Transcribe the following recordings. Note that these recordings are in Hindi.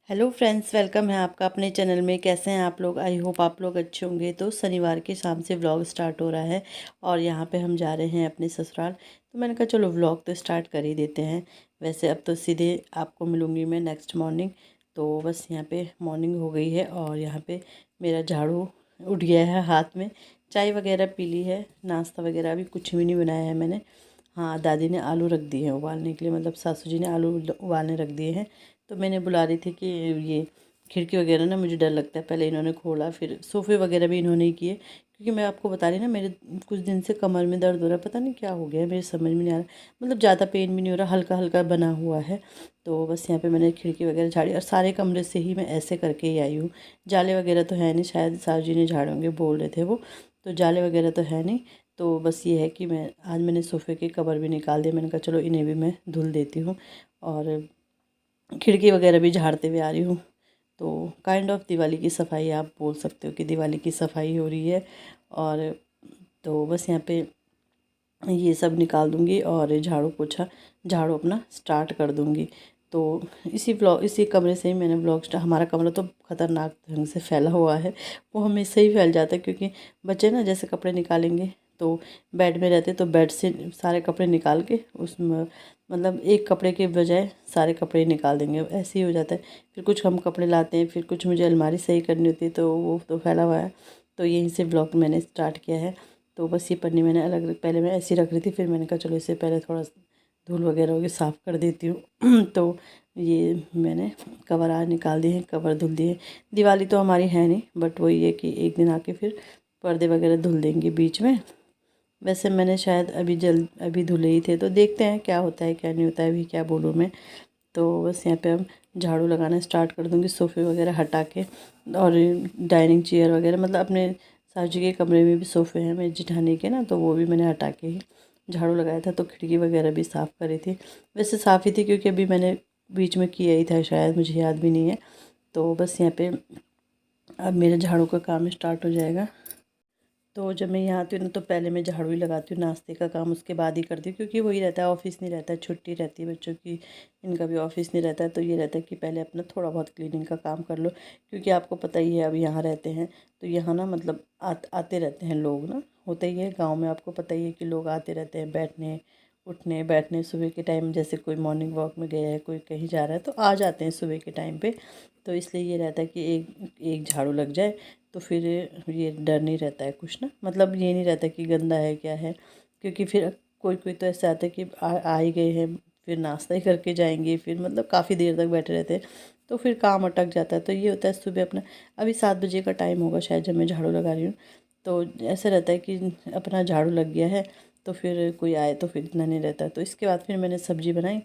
हेलो फ्रेंड्स, वेलकम है आपका अपने चैनल में। कैसे हैं आप लोग? आई होप आप लोग अच्छे होंगे। तो शनिवार की शाम से व्लॉग स्टार्ट हो रहा है और यहाँ पे हम जा रहे हैं अपने ससुराल। तो मैंने कहा चलो व्लॉग तो स्टार्ट कर ही देते हैं। वैसे अब तो सीधे आपको मिलूँगी मैं नेक्स्ट मॉर्निंग। तो बस यहाँ पे मॉर्निंग हो गई है और यहाँ पे मेरा झाड़ू उठ गया है हाथ में। चाय वगैरह पी ली है, नाश्ता वगैरह अभी कुछ भी नहीं बनाया है मैंने। हाँ, दादी ने आलू रख दिए हैं उबालने के लिए, मतलब सासू जी ने आलू उबालने रख दिए हैं। तो मैंने बुला रही थी कि ये खिड़की वगैरह ना मुझे डर लगता है। पहले इन्होंने खोला, फिर सोफ़े वगैरह भी इन्होंने ही किए, क्योंकि मैं आपको बता रही ना मेरे कुछ दिन से कमर में दर्द हो रहा है। पता नहीं क्या हो गया है, मेरे समझ में नहीं आ रहा। मतलब ज़्यादा पेन भी नहीं हो रहा, हल्का हल्का बना हुआ है। तो बस यहाँ पे मैंने खिड़की वगैरह झाड़ी और सारे कमरे से ही मैं ऐसे करके ही आई हूँ। जाले वगैरह तो है नहीं, शायद सासू जी ने झाड़ेंगे बोल रहे थे वो। तो जाले वगैरह तो है नहीं। तो बस ये है कि मैं आज मैंने सोफ़े के कवर भी निकाल दिए। मैंने कहा चलो इन्हें भी मैं धुल देती हूँ और खिड़की वगैरह भी झाड़ते हुए आ रही हूँ। तो काइंड ऑफ दिवाली की सफाई आप बोल सकते हो कि दिवाली की सफाई हो रही है। और तो बस यहाँ पे ये सब निकाल दूँगी और झाड़ू पोछा झाड़ू अपना स्टार्ट कर दूँगी। तो इसी कमरे से ही मैंने ब्लॉग स्टार्ट। हमारा कमरा तो ख़तरनाक ढंग से फैला हुआ है, वो हमेशा ही फैल जाता है, क्योंकि बच्चे ना जैसे कपड़े निकालेंगे तो बेड में रहते, तो बेड से सारे कपड़े निकाल के उसमें मतलब एक कपड़े के बजाय सारे कपड़े निकाल देंगे, ऐसे ही हो जाता है। फिर कुछ हम कपड़े लाते हैं, फिर कुछ मुझे अलमारी सही करनी होती है, तो वो तो फैला हुआ है। तो यहीं से ब्लॉग मैंने स्टार्ट किया है। तो बस ये पन्नी मैंने अलग, पहले मैं ऐसी रख रही थी, फिर मैंने कहा चलो इससे पहले थोड़ा धूल वगैरह होगी साफ़ कर देती हूँ। तो ये मैंने कवर आज निकाल दिए हैं, कवर धुल दिए। दिवाली तो हमारी है नहीं, बट वही है कि एक दिन आके फिर पर्दे वगैरह धुल देंगे बीच में। वैसे मैंने शायद अभी धुले ही थे, तो देखते हैं क्या होता है क्या नहीं होता है, अभी क्या बोलूँ मैं। तो बस यहाँ पे हम झाड़ू लगाना स्टार्ट कर दूँगी, सोफ़े वगैरह हटा के। और डाइनिंग चेयर वगैरह, मतलब अपने सासू जी के कमरे में भी सोफ़े हैं मेरी जेठानी के ना, तो वो भी मैंने हटा के ही झाड़ू लगाया था। तो खिड़की वगैरह भी साफ़ करी थी। वैसे साफ़ ही थी, क्योंकि अभी मैंने बीच में किया ही था शायद, मुझे याद भी नहीं है। तो बस यहाँ पे अब मेरे झाड़ू का काम स्टार्ट हो जाएगा। तो जब मैं यहाँ आती हूँ ना, तो पहले मैं झाड़ू ही लगाती हूँ, नाश्ते का काम उसके बाद ही करती हूँ, क्योंकि वही रहता है, ऑफिस नहीं रहता है, छुट्टी रहती है बच्चों की, इनका भी ऑफिस नहीं रहता है। तो ये रहता है कि पहले अपना थोड़ा बहुत क्लीनिंग का काम कर लो, क्योंकि आपको पता ही है अब यहाँ रहते हैं तो यहाँ ना मतलब आते रहते हैं लोग ना। होता ही है गाँव में, आपको पता ही है कि लोग आते रहते हैं बैठने उठने बैठने। सुबह के टाइम जैसे कोई मॉर्निंग वॉक में गया है, कोई कहीं जा रहा है, तो आ जाते हैं सुबह के टाइम पे। तो इसलिए ये रहता है कि एक एक झाड़ू लग जाए, तो फिर ये डर नहीं रहता है कुछ ना, मतलब ये नहीं रहता कि गंदा है क्या है। क्योंकि फिर कोई कोई तो ऐसा आता है कि आ ही गए हैं, फिर नाश्ता ही करके जाएंगे, फिर मतलब काफ़ी देर तक बैठे रहते हैं, तो फिर काम अटक जाता है। तो ये होता है सुबह अपना, अभी 7 बजे का टाइम होगा शायद जब मैं झाड़ू लगा रही हूँ। तो ऐसा रहता है कि अपना झाड़ू लग गया है, तो फिर कोई आए तो फिर इतना नहीं रहता। तो इसके बाद फिर मैंने सब्ज़ी बनाई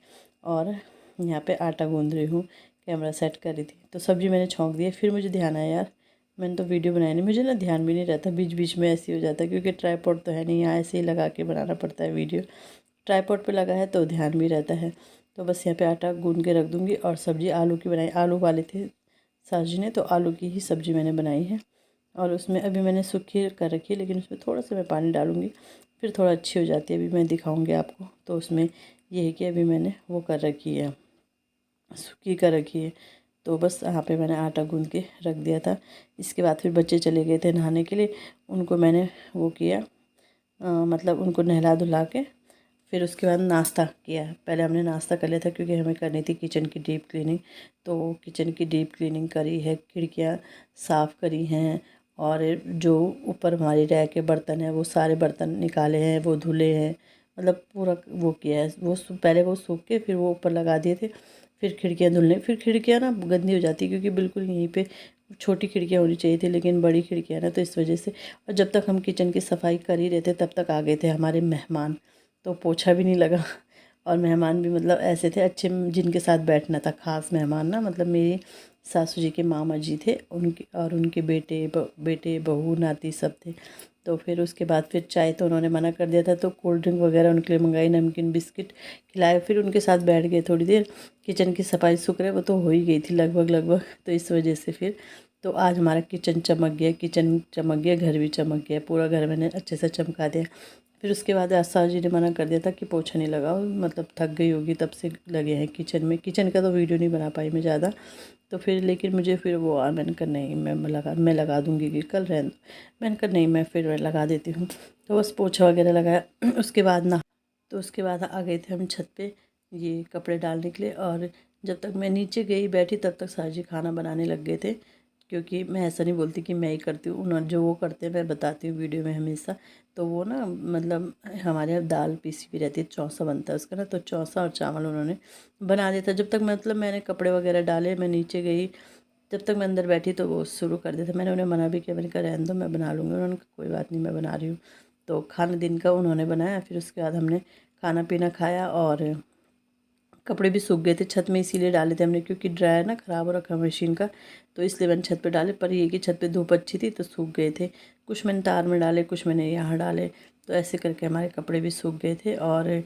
और यहाँ पे आटा गूँध रही हूँ, कैमरा सेट कर रही थी। तो सब्ज़ी मैंने छौंक दी है, फिर मुझे ध्यान आया यार मैंने तो वीडियो बनाई नहीं, मुझे ना ध्यान भी नहीं रहता, बीच बीच में ऐसे ही हो जाता है, क्योंकि ट्राईपॉड तो है नहीं, यहाँ ऐसे ही लगा के बनाना पड़ता है वीडियो। ट्राईपॉड पे लगा है तो ध्यान भी रहता है। तो बस यहाँ पे आटा गूँध के रख दूँगी। और सब्ज़ी आलू की बनाई, आलू वाले थे सासू जी ने, तो आलू की ही सब्ज़ी मैंने बनाई है। और उसमें अभी मैंने सूखी कर रखी है, लेकिन उसमें थोड़ा सा मैं पानी डालूँगी, फिर थोड़ा अच्छी हो जाती है। अभी मैं दिखाऊँगी आपको। तो उसमें ये है कि अभी मैंने वो कर रखी है, सूखी कर रखी है। तो बस यहाँ पे मैंने आटा गूँध के रख दिया था। इसके बाद फिर बच्चे चले गए थे नहाने के लिए, उनको मैंने वो किया, मतलब उनको नहला धुला के फिर उसके बाद नाश्ता किया। पहले हमने नाश्ता कर लिया था, क्योंकि हमें करनी थी किचन की डीप क्लीनिंग। तो किचन की डीप क्लीनिंग करी है, खिड़कियाँ साफ़ करी हैं, और जो ऊपर हमारी रैक के बर्तन है वो सारे बर्तन निकाले हैं, वो धुले हैं, मतलब पूरा वो किया है। वो पहले वो सूख के फिर वो ऊपर लगा दिए थे। फिर खिड़कियाँ धुलने, फिर खिड़कियाँ ना गंदी हो जाती है, क्योंकि बिल्कुल यहीं पे छोटी खिड़कियाँ होनी चाहिए थी, लेकिन बड़ी खिड़कियाँ ना, तो इस वजह से। और जब तक हम किचन की सफाई कर ही रहे थे, तब तक आ गए थे हमारे मेहमान, तो पोछा भी नहीं लगा। और मेहमान भी मतलब ऐसे थे अच्छे, जिनके साथ बैठना था, ख़ास मेहमान ना, मतलब मेरी सासू जी के मामा जी थे, उनके और उनके बेटे बहू नाती सब थे। तो फिर उसके बाद फिर चाय तो उन्होंने मना कर दिया था, तो कोल्ड ड्रिंक वगैरह उनके लिए मंगाई, नमकीन बिस्किट खिलाए, फिर उनके साथ बैठ गए थोड़ी देर। किचन की सफाई शुक्र वो तो हो ही गई थी लगभग लगभग, तो इस वजह से फिर तो आज हमारा किचन चमक गया, किचन चमक गया, घर भी चमक गया, पूरा घर मैंने अच्छे से चमका दिया। फिर उसके बाद आशा जी ने मना कर दिया था कि पोछा नहीं लगाओ, मतलब थक गई होगी तब से लगे हैं किचन में। किचन का तो वीडियो नहीं बना पाई मैं ज़्यादा, तो फिर लेकिन मुझे फिर वो मैंने कहा नहीं मैं लगा दूँगी कि कल रहने दो। मैंने कहा नहीं मैं फिर लगा देती हूँ। तो बस पोछा वगैरह लगाया। उसके बाद ना तो उसके बाद आ गए थे हम छत पे ये कपड़े डालने के लिए। और जब तक मैं नीचे गई बैठी तब तक सर जी खाना बनाने लग गए थे, क्योंकि मैं ऐसा नहीं बोलती कि मैं ही करती हूँ, उन्होंने जो वो करते हैं मैं बताती हूँ वीडियो में हमेशा। तो वो ना मतलब हमारे यहाँ दाल पीसी भी रहती है, चौंसा बनता है उसका ना, तो चौंसा और चावल उन्होंने बना दिया था। जब तक मतलब मैंने कपड़े वगैरह डाले मैं नीचे गई, जब तक मैं अंदर बैठी तो वो शुरू कर दिया था। मैंने उन्हें मना भी किया, मैंने कहा रहने दो मैं बना लूँगी। उन्होंने कहा कोई बात नहीं मैं बना रही हूँ। तो खाना दिन का उन्होंने बनाया। फिर उसके बाद हमने खाना पीना खाया और कपड़े भी सूख गए थे छत में, इसीलिए डाले थे हमने, क्योंकि ड्रायर ना ख़राब हो रखा मशीन का, तो इसलिए मैंने छत पे डाले। पर ये कि छत पे धूप अच्छी थी तो सूख गए थे। कुछ मैंने तार में डाले, कुछ मैंने यहाँ डाले, तो ऐसे करके हमारे कपड़े भी सूख गए थे। और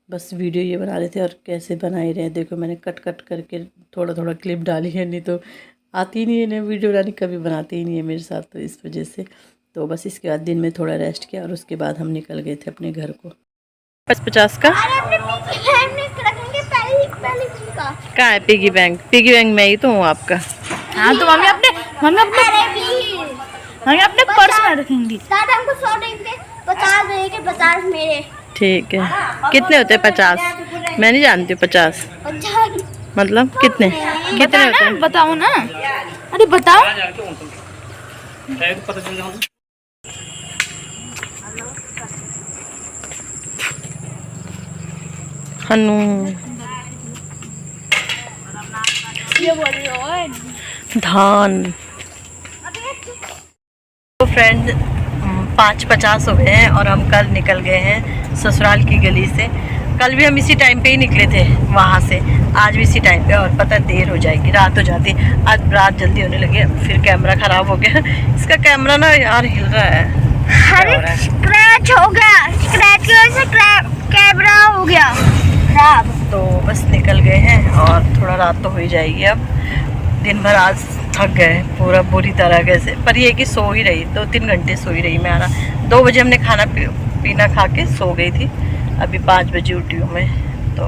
बस वीडियो ये बना रहे थे और कैसे बना ही रहे। देखो मैंने कट कट करके थोड़ा थोड़ा क्लिप डाली है, नहीं तो आती ही नहीं है ना वीडियो बनानी, कभी बनाते ही नहीं है मेरे साथ, तो इस वजह से। तो बस इसके बाद दिन में थोड़ा रेस्ट किया और उसके बाद हम निकल गए थे अपने घर को। 50 का कहाँ है पिगी बैंक? पिगी बैंक मैं ही तो हूँ आपका। हाँ तो मम्मी अपने पर्स में रखेंगी। दादा हमको 100 देंगे, 50 देंगे, 50 मेरे। ठीक है। कितने होते हैं 50? मैं नहीं जानती हूँ 50 मतलब कितने कितने होते हैं? बताओ ना, अरे बताओ। हनु ये बोल रही हो धान। तो फ्रेंड 5:50 हो गए हैं और हम कल निकल गए हैं ससुराल की गली से। कल भी हम इसी टाइम पे ही निकले थे वहाँ से, आज भी इसी टाइम पे। और पता देर हो जाएगी, रात हो जाती, आज रात जल्दी होने लगी। फिर कैमरा ख़राब हो गया इसका कैमरा ना यार हिल रहा है, स्क्रैच हो गया, स्क्रैच की वजह से कैमरा हो गया खराब। तो बस निकल गए हैं और थोड़ा रात तो हो ही जाएगी। अब दिन भर आज थक गए पूरा बुरी तरह से, पर ये कि सो ही रही, 2-3 घंटे सो ही रही मैं। 2 बजे हमने खाना पीना खा के सो गई थी, अभी 5 बजे उठी हूँ मैं। तो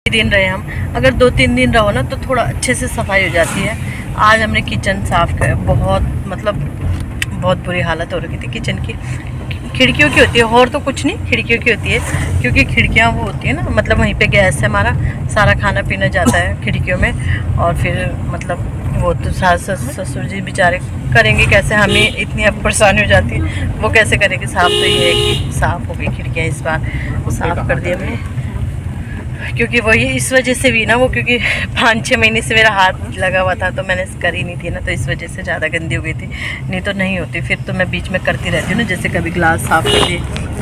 दिन रहे हम, अगर 2-3 दिन रहो ना तो थोड़ा अच्छे से सफाई हो जाती है। आज हमने किचन साफ़ किया, बहुत बुरी हालत हो रही थी किचन की। खिड़कियों की होती है और तो कुछ नहीं, खिड़कियों की होती है, क्योंकि खिड़कियाँ वो होती है ना, मतलब वहीं पे गैस से हमारा सारा खाना पीना जाता है खिड़कियों में। और फिर मतलब वो तो सास ससुर जी बेचारे करेंगे कैसे, हमें इतनी अब परेशानी हो जाती है, वो कैसे करेंगे साफ़। तो ये है कि साफ़ हो गई खिड़कियाँ, इस बार साफ़ कर दी हमने, क्योंकि वही इस वजह से भी ना, वो क्योंकि 5-6 महीने से मेरा हाथ लगा हुआ था तो मैंने करी नहीं थी ना, तो इस वजह से ज़्यादा गंदी हो गई थी, नहीं तो नहीं होती। फिर तो मैं बीच में करती रहती हूँ ना, जैसे कभी ग्लास साफ़ कर दिए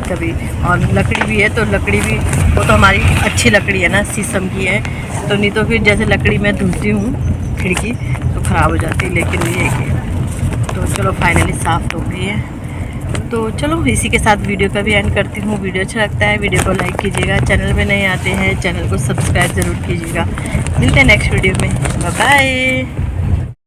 कभी। और लकड़ी भी है तो लकड़ी भी वो तो हमारी अच्छी लकड़ी है ना, शीशम की है, तो नहीं तो फिर जैसे लकड़ी मैं धुलती हूँ खिड़की तो ख़राब हो जाती है। लेकिन ये है कि तो चलो फाइनली साफ़ हो गई है। तो चलो इसी के साथ वीडियो का भी एंड करती हूँ। वीडियो अच्छा लगता है वीडियो को लाइक कीजिएगा, चैनल पे नए आते हैं चैनल को सब्सक्राइब ज़रूर कीजिएगा। मिलते हैं नेक्स्ट वीडियो में, बाय बाय।